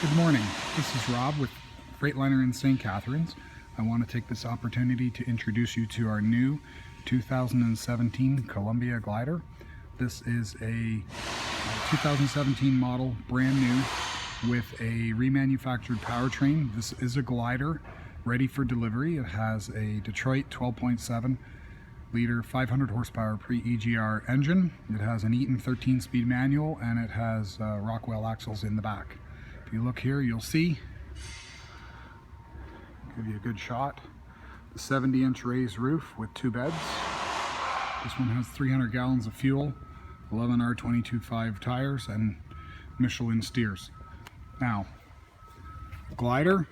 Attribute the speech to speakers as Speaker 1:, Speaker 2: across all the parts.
Speaker 1: Good morning. This is Rob with Freightliner in St. Catharines. I want to take this opportunity to introduce you to our new 2017 Columbia glider. This is a 2017 model, brand new, with a remanufactured powertrain. This is a glider ready for delivery. It has a Detroit 12.7 liter 500 horsepower pre-EGR engine. It has an Eaton 13-speed manual, and it has Rockwell axles in the back. If you look here, you'll see, give you a good shot, the 70-inch raised roof with 2 beds. This one has 300 gallons of fuel, 11 R22.5 tires, and Michelin steers. Now, glider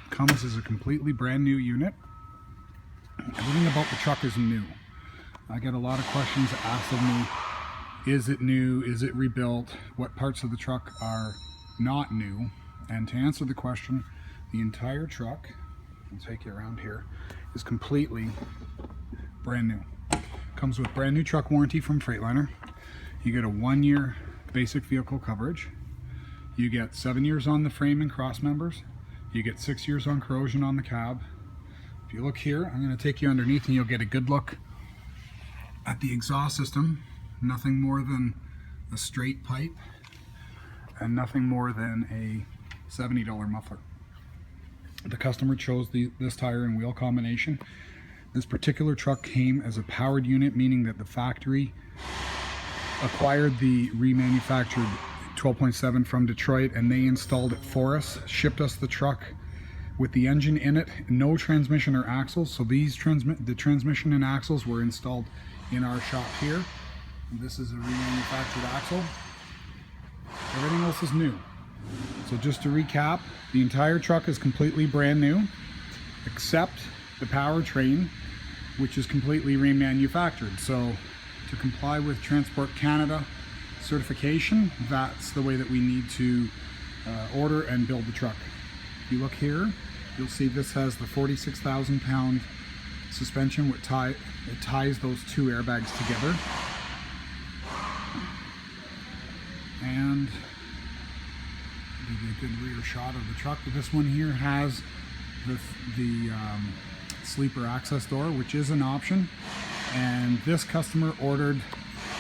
Speaker 1: comes as a completely brand new unit. Everything about the truck is new. I get a lot of questions asked of me. Is it new? Is it rebuilt? What parts of the truck are not new? And to answer the question, the entire truck, I'll take you around here, is completely brand new. Comes with brand new truck warranty from Freightliner. You get a 1-year basic vehicle coverage. You get 7 years on the frame and cross members. You get 6 years on corrosion on the cab. If you look here, I'm going to take you underneath and you'll get a good look at the exhaust system. Nothing more than a straight pipe and nothing more than a $70 muffler. The customer chose this tire and wheel combination. This particular truck came as a powered unit, meaning that the factory acquired the remanufactured 12.7 from Detroit and they installed it for us, shipped us the truck with the engine in it, no transmission or axles. So these the transmission and axles were installed in our shop here. This is a remanufactured axle. Everything else is new. So just to recap, the entire truck is completely brand new, except the powertrain, which is completely remanufactured. So to comply with Transport Canada certification, that's the way that we need to order and build the truck. If you look here, you'll see this has the 46,000 pound suspension which it ties those 2 airbags together. And give you a good rear shot of the truck. This one here has the sleeper access door, which is an option. And this customer ordered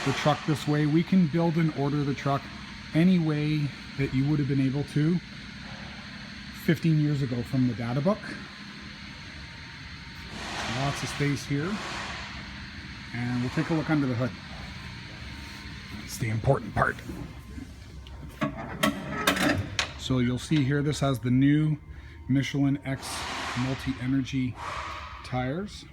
Speaker 1: the truck this way. We can build and order the truck any way that you would have been able to 15 years ago from the data book. Lots of space here. And we'll take a look under the hood. That's the important part. So you'll see here, this has the new Michelin X multi-energy tires.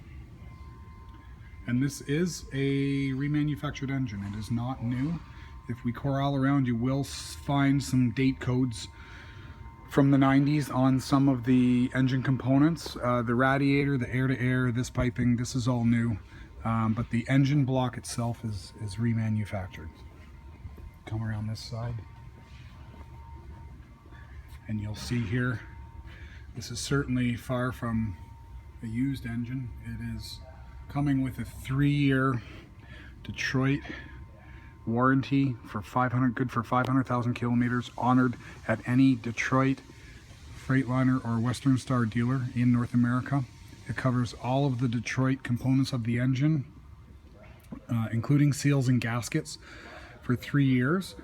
Speaker 1: And this is a remanufactured engine. It is not new. If we corral around, you will find some date codes from the 90s on some of the engine components. The radiator, the air-to-air, this piping, this is all new. But the engine block itself is remanufactured. Come around this side. And you'll see here, this is certainly far from a used engine. It is coming with a 3-year Detroit warranty for good for 500,000 kilometers, honored at any Detroit, Freightliner, or Western Star dealer in North America. It covers all of the Detroit components of the engine, including seals and gaskets, for 3 years,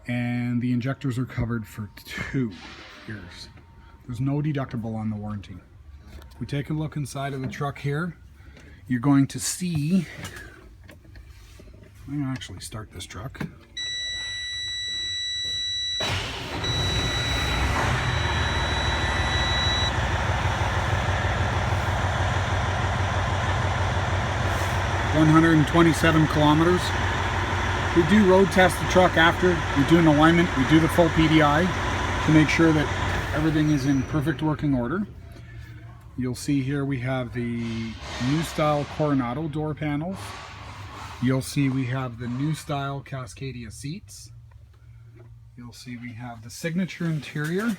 Speaker 1: and the injectors are covered for 2 years. There's no deductible on the warranty. If we take a look inside of the truck here, you're going to see, I'm going to actually start this truck. ...127 kilometers. We do road test the truck after. We do an alignment. We do the full PDI to make sure that everything is in perfect working order. You'll see here we have the new style Coronado door panels. You'll see we have the new style Cascadia seats. You'll see we have the signature interior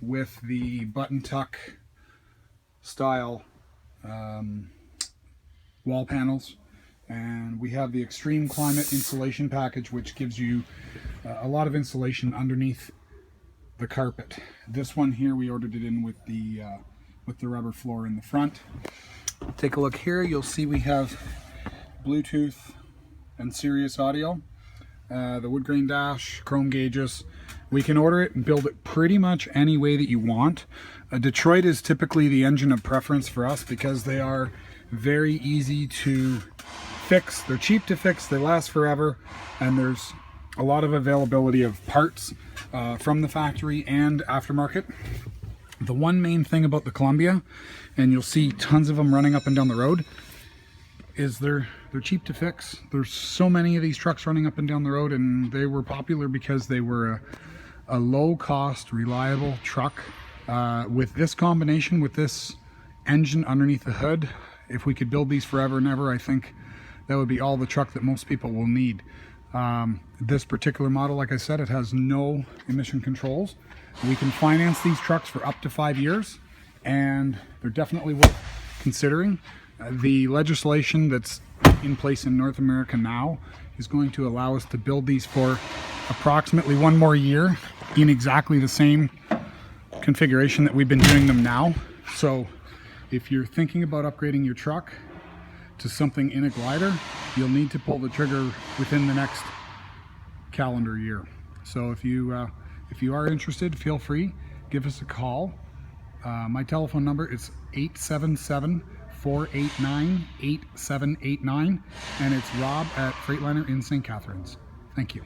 Speaker 1: with the button tuck style wall panels. And we have the Extreme Climate Insulation Package, which gives you a lot of insulation underneath the carpet. This one here, we ordered it in with the rubber floor in the front. Take a look here, you'll see we have Bluetooth and Sirius audio, the wood grain dash, chrome gauges. We can order it and build it pretty much any way that you want. Detroit is typically the engine of preference for us because they are very easy to fix. They're cheap to fix, they last forever, and there's a lot of availability of parts from the factory and aftermarket. The one main thing about the Columbia, and you'll see tons of them running up and down the road, is they're cheap to fix. There's so many of these trucks running up and down the road, and they were popular because they were a low-cost, reliable truck. With this combination, with this engine underneath the hood, if we could build these forever and ever, I think that would be all the truck that most people will need. This particular model, like I said, it has no emission controls. We can finance these trucks for up to 5 years, and they're definitely worth considering. The legislation that's in place in North America now is going to allow us to build these for approximately 1 more year in exactly the same configuration that we've been doing them now. So if you're thinking about upgrading your truck to something in a glider, you'll need to pull the trigger within the next calendar year. So if you are interested, feel free, give us a call. My telephone number is 877-489-8789, and it's Rob at Freightliner in St. Catharines. Thank you.